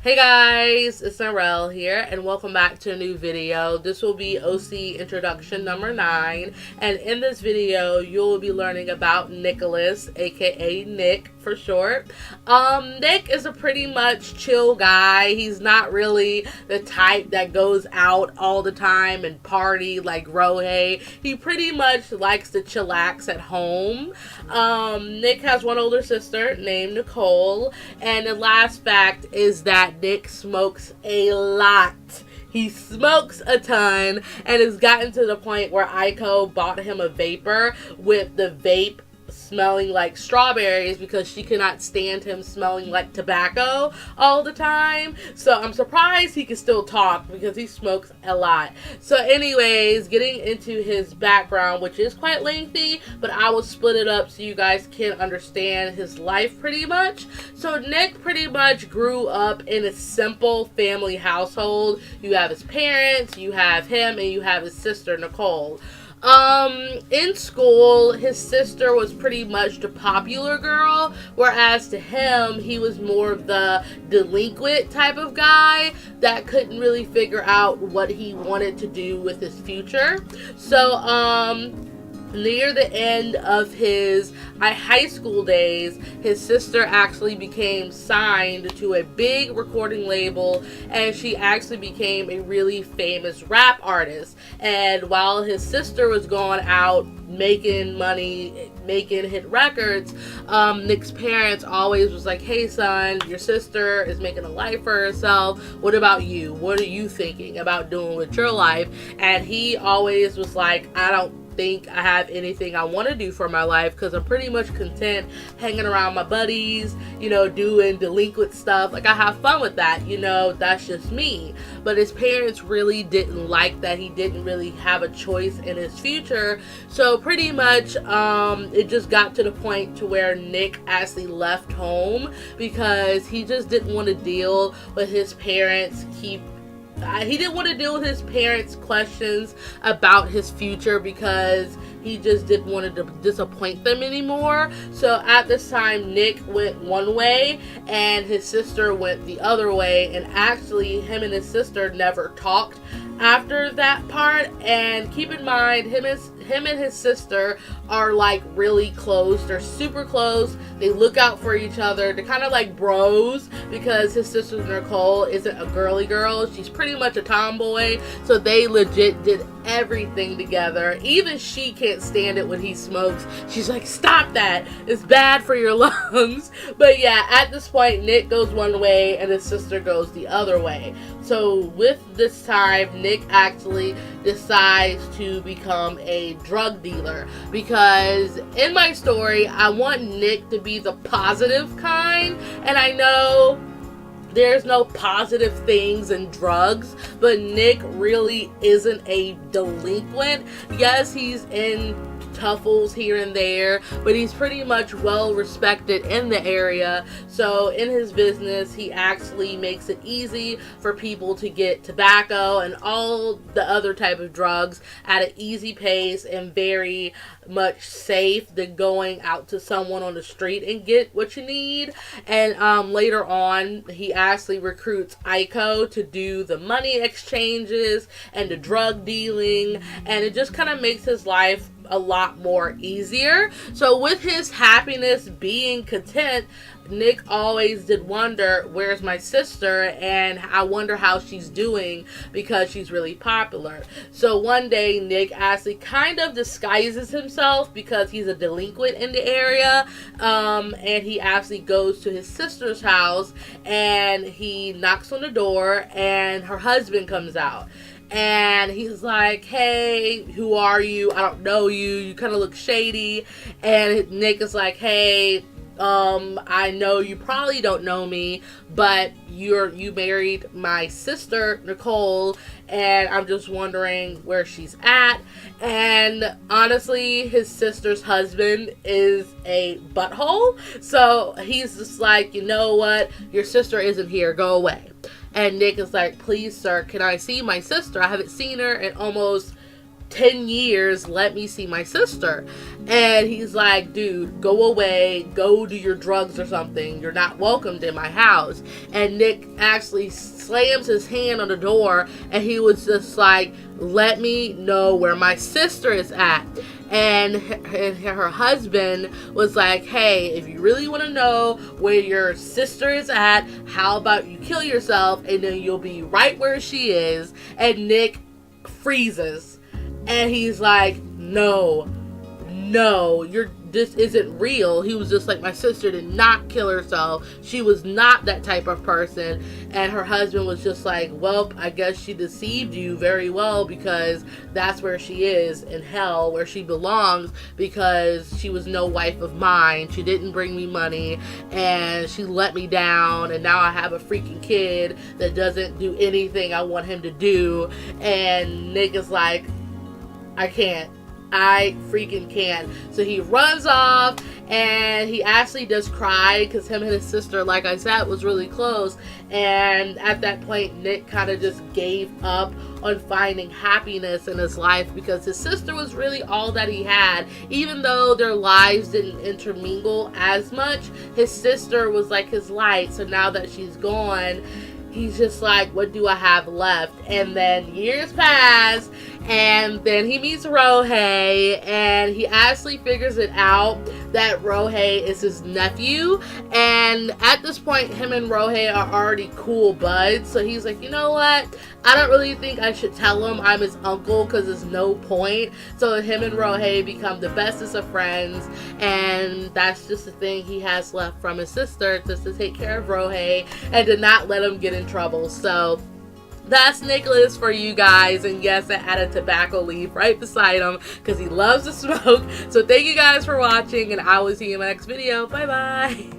Hey guys, it's Narelle here, and welcome back to a new video. This will be OC introduction number 9, and in this video, you'll be learning about Nickolas, aka Nick for short. Nick is a pretty much chill guy. He's not really the type that goes out all the time and party like Rohei. He pretty much likes to chillax at home. Nick has one older sister named Nicole, and the last fact is that Nick smokes a lot. He smokes a ton and has gotten to the point where Aiko bought him a vapor with the vape smelling like strawberries because she cannot stand him smelling like tobacco all the time. So I'm surprised he can still talk because he smokes a lot. So anyways, getting into his background, which is quite lengthy, but I will split it up so you guys can understand his life pretty much. So Nick pretty much grew up in a simple family household. You have his parents, you have him, and you have his sister Nicole. In school, his sister was pretty much the popular girl, whereas to him, he was more of the delinquent type of guy that couldn't really figure out what he wanted to do with his future. So, near the end of his high school days, his sister actually became signed to a big recording label, and she actually became a really famous rap artist. And while his sister was going out making money, making hit records, Nick's parents always was like, hey son, your sister is making a life for herself. What about you? What are you thinking about doing with your life? And he always was like, I don't think I have anything I want to do for my life because I'm pretty much content hanging around my buddies, doing delinquent stuff. Like, I have fun with that, that's just me. But his parents really didn't like that he didn't really have a choice in his future. So pretty much it just got to the point to where Nick actually left home because he just didn't want to deal with his parents he didn't want to deal with his parents' questions about his future because he just didn't want to disappoint them anymore. So at this time, Nick went one way and his sister went the other way. And actually, him and his sister never talked after that part. And keep in mind, him and his sister are like really close. They're super close. They look out for each other. They're kind of like bros because his sister Nicole isn't a girly girl. She's pretty much a tomboy. So they legit did everything together. Even she can't stand it when he smokes. She's like, stop that. It's bad for your lungs. But yeah, at this point, Nick goes one way and his sister goes the other way. So with this time, Nick actually decides to become a drug dealer because in my story, I want Nick to be the positive kind, and I know there's no positive things in drugs, but Nick really isn't a delinquent. Yes, he's in tuffles here and there, but he's pretty much well respected in the area. So in his business, he actually makes it easy for people to get tobacco and all the other type of drugs at an easy pace and very much safe than going out to someone on the street and get what you need. And later on, he actually recruits Aiko to do the money exchanges and the drug dealing, and it just kind of makes his life a lot more easier. So with his happiness being content, Nick always did wonder, where's my sister? And I wonder how she's doing because she's really popular. So one day, Nick actually kind of disguises himself because he's a delinquent in the area. And he actually goes to his sister's house and he knocks on the door and her husband comes out. And he's like, hey, who are you? I don't know you. You kind of look shady. And Nick is like, hey, I know you probably don't know me, but you married my sister, Nicole, and I'm just wondering where she's at. And honestly, his sister's husband is a butthole. So he's just like, you know what? Your sister isn't here. Go away. And Nick is like, please, sir, can I see my sister? I haven't seen her in almost 10 years, let me see my sister. And he's like, dude, go away, go do your drugs or something. You're not welcomed in my house. And Nick actually slams his hand on the door, and he was just like, let me know where my sister is at. And her husband was like, hey, if you really want to know where your sister is at, how about you kill yourself and then you'll be right where she is. And Nick freezes. And he's like, no, this isn't real. He was just like, my sister did not kill herself. She was not that type of person. And her husband was just like, well, I guess she deceived you very well, because that's where she is, in hell, where she belongs, because she was no wife of mine. She didn't bring me money, and she let me down, and now I have a freaking kid that doesn't do anything I want him to do. And Nick is like, I freaking can't. So he runs off, and he actually does cry, because him and his sister, like I said, was really close. And at that point, Nick kind of just gave up on finding happiness in his life, because his sister was really all that he had. Even though their lives didn't intermingle as much, his sister was like his light. So now that she's gone, he's just like, what do I have left? And then years pass, and then he meets Rohei, and he actually figures it out that Rohei is his nephew. And at this point, him and Rohei are already cool buds. So he's like, you know what? I don't really think I should tell him I'm his uncle, because there's no point. So him and Rohei become the bestest of friends, and that's just the thing he has left from his sister, just to take care of Rohei and to not let him get in trouble. So that's Nickolas for you guys. And yes, I added tobacco leaf right beside him because he loves to smoke. So thank you guys for watching, and I will see you in my next video. Bye bye.